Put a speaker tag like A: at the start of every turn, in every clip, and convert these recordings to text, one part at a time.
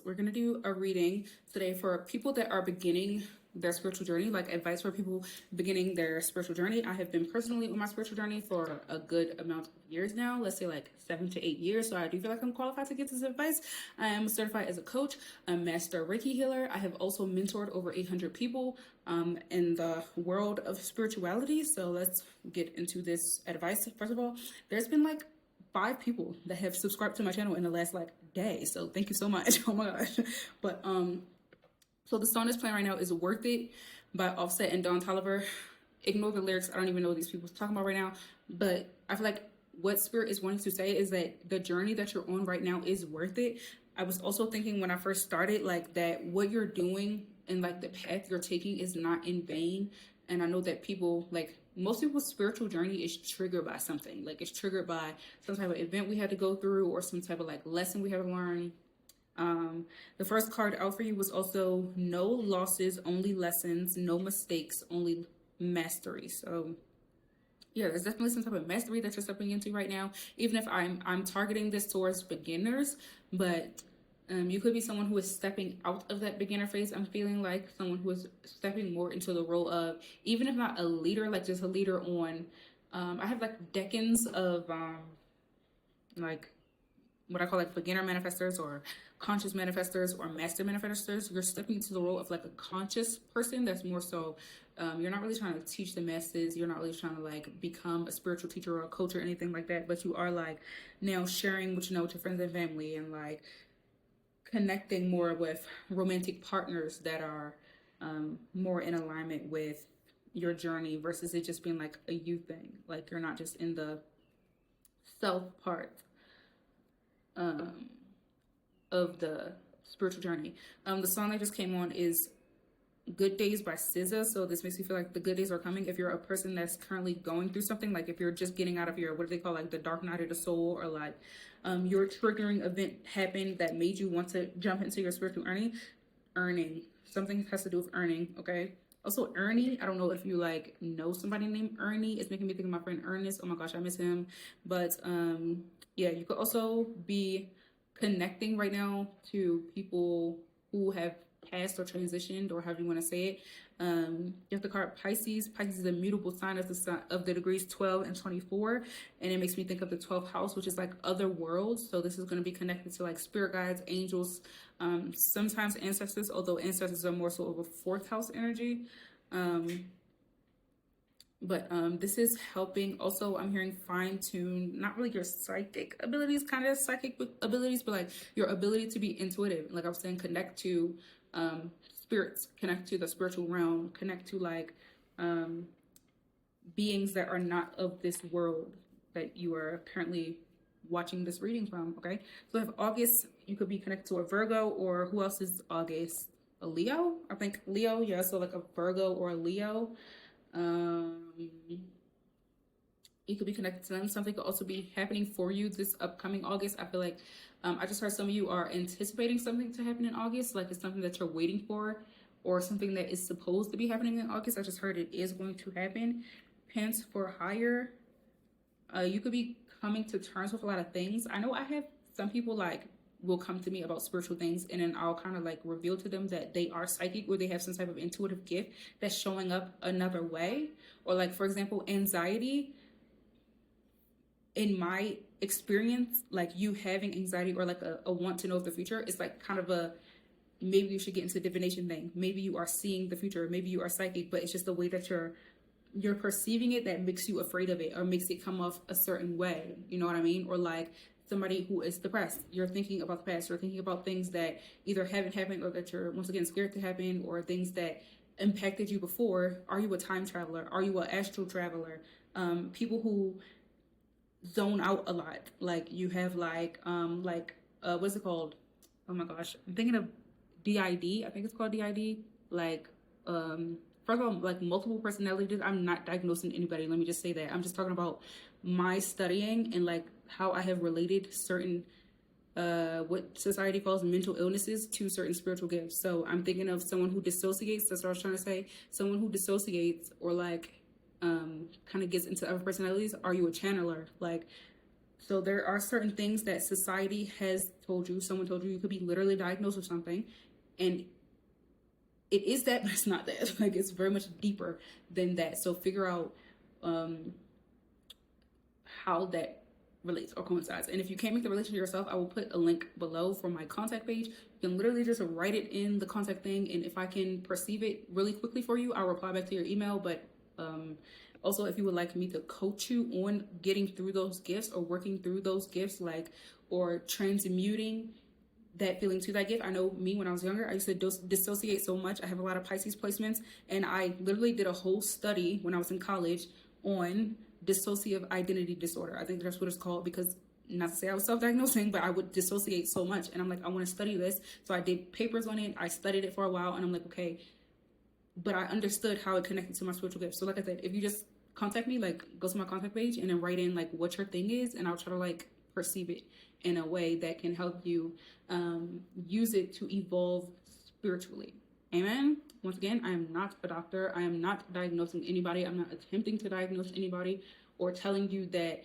A: We're going to do a reading today for people that are beginning their spiritual journey, like advice for people beginning their spiritual journey. I have been personally on my spiritual journey for a good amount of years now, let's say like 7 to 8 years. So I do feel like I'm qualified to get this advice. I am certified as a coach, a master Reiki healer. I have also mentored over 800 people in the world of spirituality. So let's get into this advice. First of all, there's been like 5 people that have subscribed to my channel in the last like day, so thank you so much. Oh my gosh. But so the song that's playing right now is Worth It by Offset and Don Toliver. Ignore the lyrics, I don't even know what these people are talking about right now, but I feel like what spirit is wanting to say is that the journey that you're on right now is worth it. I was also thinking when I first started, like, that what you're doing and like the path you're taking is not in vain. And I know that people, like, most people's spiritual journey is triggered by something. Like, it's triggered by some type of event we had to go through or some type of like lesson we had to learn. The first card out for you was also no losses, only lessons, no mistakes, only mastery. So yeah, there's definitely some type of mastery that you're stepping into right now, even if I'm targeting this towards beginners, but you could be someone who is stepping out of that beginner phase. I'm feeling like someone who is stepping more into the role of, even if not a leader, like just a leader on, I have like decans of like what I call like beginner manifestors or conscious manifestors or master manifestors. You're stepping into the role of like a conscious person that's more so, you're not really trying to teach the masses. You're not really trying to like become a spiritual teacher or a coach or anything like that, but you are like now sharing what you know to friends and family and like connecting more with romantic partners that are more in alignment with your journey versus it just being like a you thing. Like you're not just in the self part of the spiritual journey. The song that just came on is Good Days by SZA. So this makes me feel like the good days are coming. If you're a person that's currently going through something, like if you're just getting out of your, what do they call, like the dark night of the soul, or like your triggering event happened that made you want to jump into your spiritual earning. Something has to do with earning, okay? Also, Ernie, I don't know if you like know somebody named Ernie. It's making me think of my friend Ernest. Oh my gosh, I miss him. But yeah, you could also be connecting right now to people who have passed or transitioned, or however you want to say it. You have the card Pisces. Pisces is a mutable sign of the degrees 12 and 24, and it makes me think of the 12th house, which is like other worlds. So this is going to be connected to like spirit guides, angels, sometimes ancestors, although ancestors are more so of a 4th house energy. But this is helping also, I'm hearing, fine tune not really your psychic abilities, kind of psychic abilities, but like your ability to be intuitive. Like I was saying, connect to spirits, connect to the spiritual realm, connect to like beings that are not of this world that you are currently watching this reading from. Okay, so if August, you could be connected to a Virgo, or who else is August? A Leo, I think. Leo, yeah, so like a Virgo or a Leo. You could be connected to them. Something could also be happening for you this upcoming August. I feel like I just heard some of you are anticipating something to happen in August, like it's something that you're waiting for, or something that is supposed to be happening in August. I just heard it is going to happen. Pants for hire. You could be coming to terms with a lot of things. I know I have some people like will come to me about spiritual things, and then I'll kind of like reveal to them that they are psychic, or they have some type of intuitive gift that's showing up another way. Or like, for example, anxiety. In my experience, like you having anxiety or like a want to know of the future, it's like kind of a, maybe you should get into divination thing. Maybe you are seeing the future, maybe you are psychic, but it's just the way that you're perceiving it that makes you afraid of it, or makes it come off a certain way. You know what I mean? Or like somebody who is depressed, you're thinking about the past, you're thinking about things that either haven't happened or that you're once again scared to happen, or things that impacted you before. Are you a time traveler? Are you an astral traveler? People who zone out a lot, like you have like what's it called? Oh my gosh, I'm thinking of DID. I think it's called DID. Like first of all, like multiple personalities. I'm not diagnosing anybody, let me just say that. I'm just talking about my studying and like how I have related certain what society calls mental illnesses to certain spiritual gifts. So I'm thinking of someone who dissociates. That's what I was trying to say. Someone who dissociates, or like kind of gets into other personalities. Are you a channeler? Like So there are certain things that society has told you, someone told you, you could be literally diagnosed with something, and it is that, but it's not that. Like, it's very much deeper than that. So figure out how that relates or coincides. And if you can't make the relation yourself, I will put a link below for my contact page. You can literally just write it in the contact thing, and if I can perceive it really quickly for you, I'll reply back to your email. But also, if you would like me to coach you on getting through those gifts or working through those gifts, like, or transmuting that feeling to that gift. I know me, when I was younger, I used to dissociate so much. I have a lot of Pisces placements, and I literally did a whole study when I was in college on dissociative identity disorder. I think that's what it's called, because, not to say I was self-diagnosing, but I would dissociate so much, and I'm like, I want to study this. So I did papers on it. I studied it for a while, and I'm like, okay, but I understood how it connected to my spiritual gift. So like I said, if you just contact me, like, go to my contact page and then write in like what your thing is, and I'll try to like perceive it in a way that can help you use it to evolve spiritually. Amen. Once again, I am not a doctor. I am not diagnosing anybody. I'm not attempting to diagnose anybody or telling you that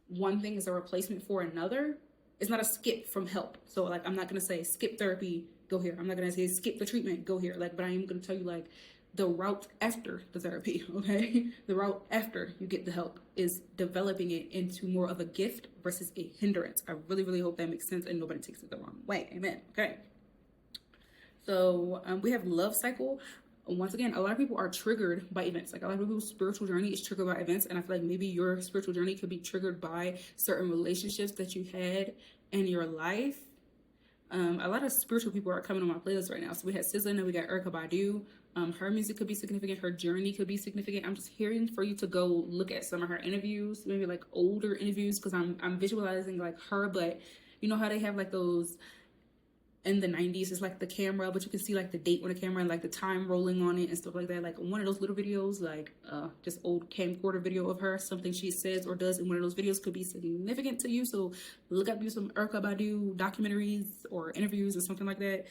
A: one thing is a replacement for another. It's not a skip from help. So like, I'm not going to say skip therapy, go here. I'm not going to say skip the treatment, go here. Like, but I am going to tell you like the route after the therapy, okay? The route after you get the help is developing it into more of a gift versus a hindrance. I really, really hope that makes sense and nobody takes it the wrong way. Amen. Okay. So we have love cycle. Once again, a lot of people are triggered by events. Like, a lot of people's spiritual journey is triggered by events. And I feel like maybe your spiritual journey could be triggered by certain relationships that you had in your life. A lot of spiritual people are coming on my playlist right now. So we had SZA and we got Erykah Badu. Her music could be significant. Her journey could be significant. I'm just hearing for you to go look at some of her interviews, maybe like older interviews, because I'm visualizing like her. But you know how they have like those in the 90s, it's like the camera, but you can see like the date on the camera and like the time rolling on it and stuff like that. Like one of those little videos, like just old camcorder video of her, something she says or does in one of those videos could be significant to you. So look up, do some Erykah Badu documentaries or interviews or something like that.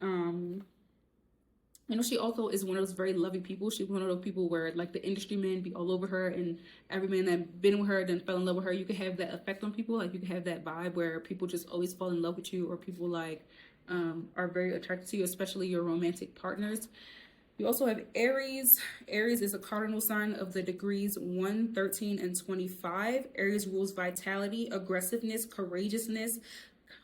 A: You know, she also is one of those very loving people. She's one of those people where like the industry men be all over her, and every man that been with her then fell in love with her. You can have that effect on people. Like, you can have that vibe where people just always fall in love with you, or people like are very attracted to you, especially your romantic partners. You also have Aries. Aries is a cardinal sign of the degrees 1, 13, and 25. Aries rules vitality, aggressiveness, courageousness,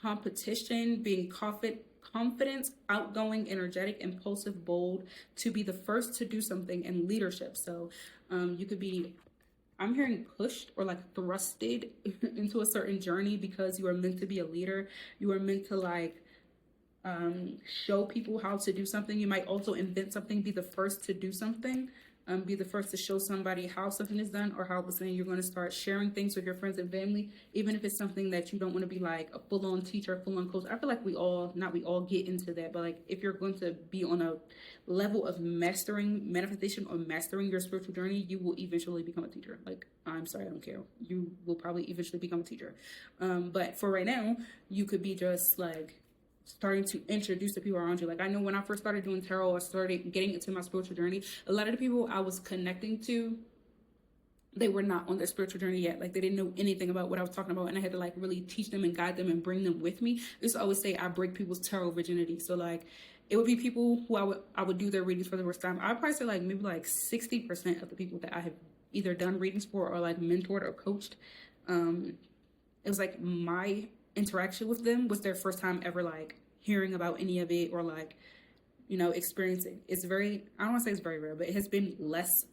A: competition, being confident, outgoing, energetic, impulsive, bold, to be the first to do something, and leadership. So you could be, I'm hearing pushed or like thrusted into a certain journey because you are meant to be a leader. You are meant to like show people how to do something. You might also invent something, be the first to do something, be the first to show somebody how something is done, or how it's saying you're going to start sharing things with your friends and family, even if it's something that you don't want to be like a full-on teacher, full-on coach. I feel like we all get into that, but like if you're going to be on a level of mastering manifestation or mastering your spiritual journey, you will eventually become a teacher. Like, I'm sorry, I don't care. You will probably eventually become a teacher. But for right now, you could be just like starting to introduce the people around you. Like, I know when I first started doing tarot, I started getting into my spiritual journey, a lot of the people I was connecting to, they were not on their spiritual journey yet. Like, they didn't know anything about what I was talking about, and I had to like really teach them and guide them and bring them with me. I used to always say I break people's tarot virginity. So like, it would be people who I would do their readings for the first time. I'd probably say like maybe like 60% of the people that I have either done readings for or like mentored or coached, it was like my interaction with them was their first time ever like hearing about any of it or like, you know, experiencing. It's very, I don't want to say it's very rare, but it has been less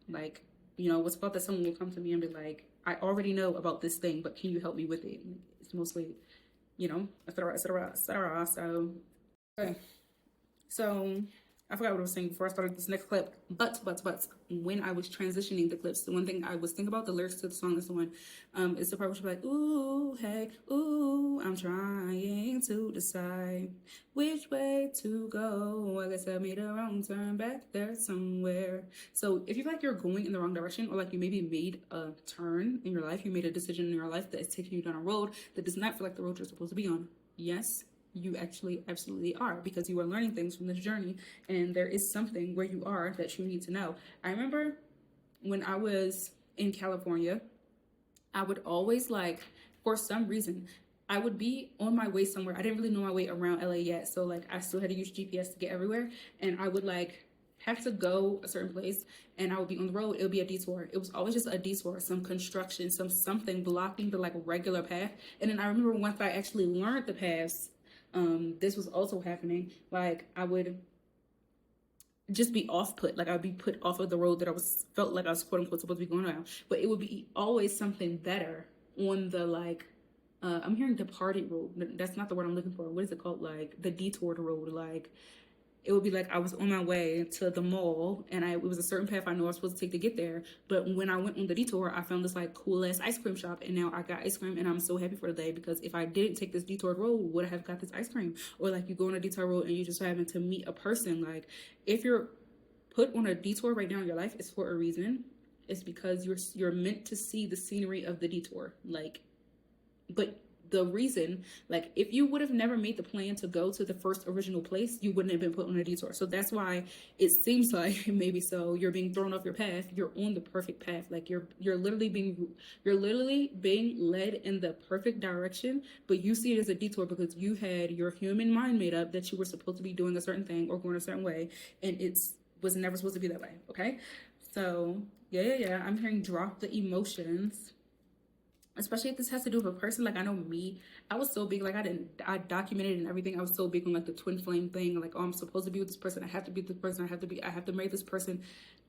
A: like, you know, what's about that someone will come to me and be like, I already know about this thing, but can you help me with it? It's mostly, you know, et cetera, et cetera, et cetera. So, okay. So I forgot what I was saying before I started this next clip, but when I was transitioning the clips, the one thing I was thinking about, the lyrics to the song is the one, is the part which is like, ooh, hey, ooh, I'm trying to decide which way to go. I guess I made a wrong turn back there somewhere. So if you feel like you're going in the wrong direction, or like you maybe made a turn in your life, you made a decision in your life that is taking you down a road that does not feel like the road you're supposed to be on. Yes, you actually absolutely are, because you are learning things from this journey, and there is something where you are that you need to know. I remember when I was in California, I would always like, for some reason, I would be on my way somewhere. I didn't really know my way around LA yet, so like I still had to use GPS to get everywhere, and I would like have to go a certain place, and I would be on the road. It would be a detour. It was always just a detour, some construction, something blocking the like regular path. And then I remember once I actually learned the paths, this was also happening. Like I would just be off put, like I'd be put off of the road that I was felt like I was quote unquote supposed to be going around, but it would be always something better on the like I'm hearing departed road. That's not the word I'm looking for. What is it called? Like the detoured road. Like it would be like I was on my way to the mall, and it was a certain path I know I was supposed to take to get there. But when I went on the detour, I found this like cool ass ice cream shop, and now I got ice cream, and I'm so happy for the day, because if I didn't take this detour road, would I have got this ice cream? Or like you go on a detour road and you just happen to meet a person. Like if you're put on a detour right now in your life, it's for a reason. It's because you're meant to see the scenery of the detour. Like, but the reason, like if you would have never made the plan to go to the first original place, you wouldn't have been put on a detour. So that's why it seems like maybe so you're being thrown off your path. You're on the perfect path. Like you're literally being led in the perfect direction, but you see it as a detour because you had your human mind made up that you were supposed to be doing a certain thing or going a certain way, and it's was never supposed to be that way. Okay, so yeah, I'm hearing drop the emotions, especially if this has to do with a person. Like I know me, I was so big, like I documented and everything. I was so big on like the twin flame thing, like, oh, I'm supposed to be with this person, I have to be with this person, I have to marry this person.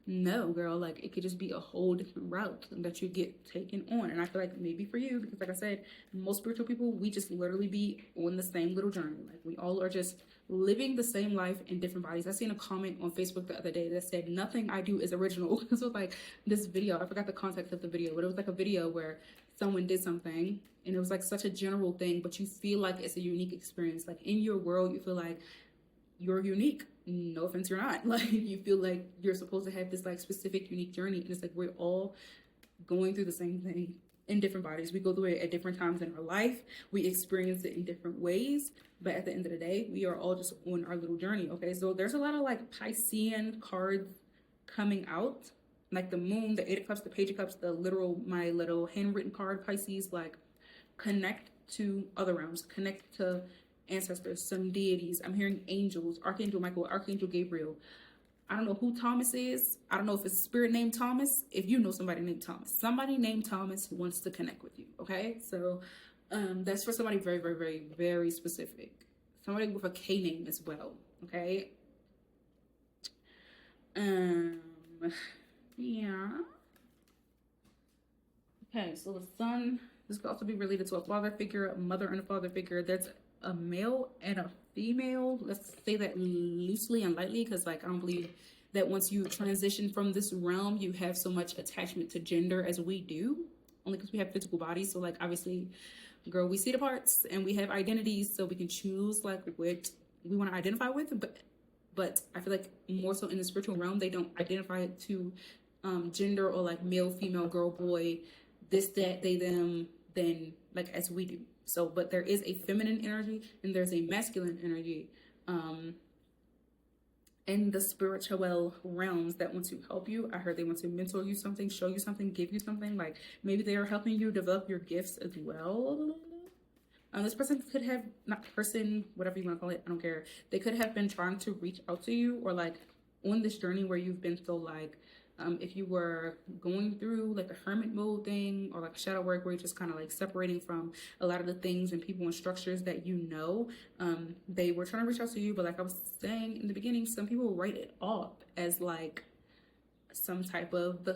A: No, girl, like it could just be a whole different route that you get taken on. And I feel like maybe for you, because like I said, most spiritual people, we just literally be on the same little journey. Like we all are just living the same life in different bodies. I seen a comment on Facebook the other day that said, nothing I do is original. This was like this video, I forgot the context of the video, but it was like a video where someone did something and it was like such a general thing, but you feel like it's a unique experience. Like in your world, you feel like you're unique. No offense, you're not. Like you feel like you're supposed to have this like specific unique journey, and it's like we're all going through the same thing in different bodies. We go through it at different times in our life. We experience it in different ways, but at the end of the day, we are all just on our little journey. Okay, so there's a lot of like Piscean cards coming out, like the moon, the 8 of cups, the page of cups, the literal, my little handwritten card, Pisces. Like connect to other realms, connect to ancestors, some deities. I'm hearing angels, Archangel Michael, Archangel Gabriel. I don't know who Thomas is. I don't know if it's a spirit named Thomas. If you know somebody named Thomas wants to connect with you. Okay, so that's for somebody very, very, very, very specific. Somebody with a K name as well. Okay. Yeah. Okay, so the sun, this could also be related to a father figure, a mother and a father figure. That's a male and a female. Let's say that loosely and lightly, because like I don't believe that once you transition from this realm, you have so much attachment to gender as we do, only because we have physical bodies. So like obviously, girl, we see the parts and we have identities, so we can choose like what we want to identify with. But I feel like more so in the spiritual realm, they don't identify it to gender or like male, female, girl, boy, this, that, they, them, then like as we do. So, but there is a feminine energy and there's a masculine energy in the spiritual realms that want to help you. I heard they want to mentor you something, show you something, give you something. Like maybe they are helping you develop your gifts as well. This person could have, not person, whatever you want to call it, I don't care. They could have been trying to reach out to you, or like on this journey where you've been so like, if you were going through like a hermit mode thing, or like shadow work where you're just kind of like separating from a lot of the things and people and structures that you know, they were trying to reach out to you. But like I was saying in the beginning, some people write it off as like some type of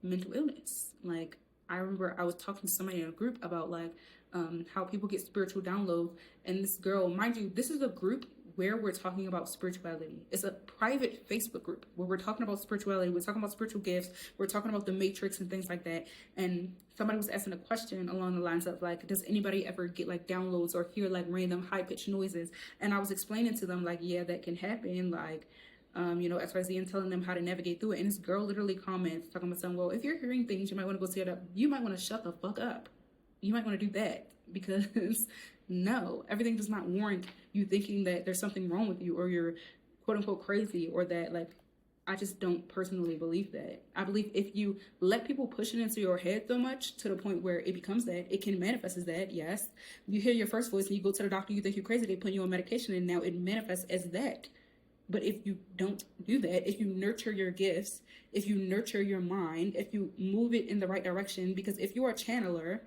A: mental illness. Like I remember I was talking to somebody in a group about like how people get spiritual downloads, and this girl, mind you, this is a group where we're talking about spirituality. It's a private Facebook group where we're talking about spirituality, we're talking about spiritual gifts, we're talking about the matrix and things like that. And somebody was asking a question along the lines of like, does anybody ever get like downloads or hear like random high-pitched noises? And I was explaining to them like, yeah, that can happen, like XYZ, and telling them how to navigate through it. And this girl literally comments talking about something, well, if you're hearing things, you might want to go see it up. You might want to shut the fuck up. You might want to do that, because no, everything does not warrant you thinking that there's something wrong with you, or you're quote unquote crazy, or that like I just don't personally believe that. I believe if you let people push it into your head so much to the point where it becomes that, it can manifest as that, yes. You hear your first voice and you go to the doctor, you think you're crazy, they put you on medication, and now it manifests as that. But if you don't do that, if you nurture your gifts, if you nurture your mind, if you move it in the right direction, because if you are a channeler,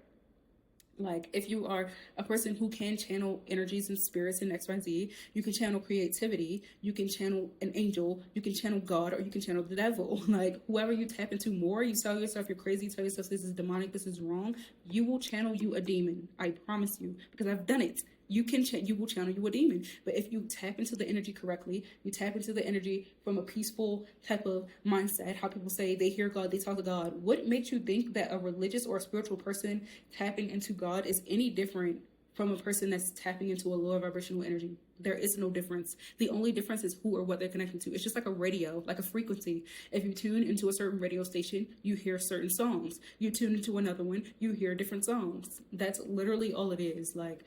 A: like if you are a person who can channel energies and spirits and XYZ, you can channel creativity, you can channel an angel, you can channel God, or you can channel the devil. Like whoever you tap into more, you tell yourself you're crazy, tell yourself this is demonic, this is wrong, you will channel you a demon. I promise you, because I've done it. You will channel you a demon. But if you tap into the energy correctly, you tap into the energy from a peaceful type of mindset, how people say they hear God, they talk to God. What makes you think that a religious or a spiritual person tapping into God is any different from a person that's tapping into a lower vibrational energy? There is no difference. The only difference is who or what they're connected to. It's just like a radio, like a frequency. If you tune into a certain radio station, you hear certain songs. You tune into another one, you hear different songs. That's literally all it is. Like,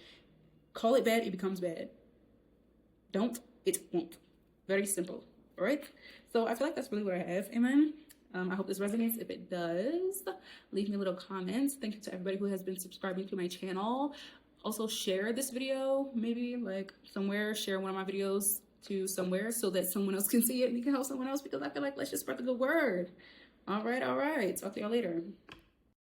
A: call it bad, it becomes bad. Don't, it won't. Very simple. All right? So I feel like that's really what I have. Amen. I hope this resonates. If it does, leave me a little comment. Thank you to everybody who has been subscribing to my channel. Also, share this video, maybe like somewhere. Share one of my videos to somewhere so that someone else can see it and you can help someone else, because I feel like let's just spread the good word. All right. Talk to y'all later.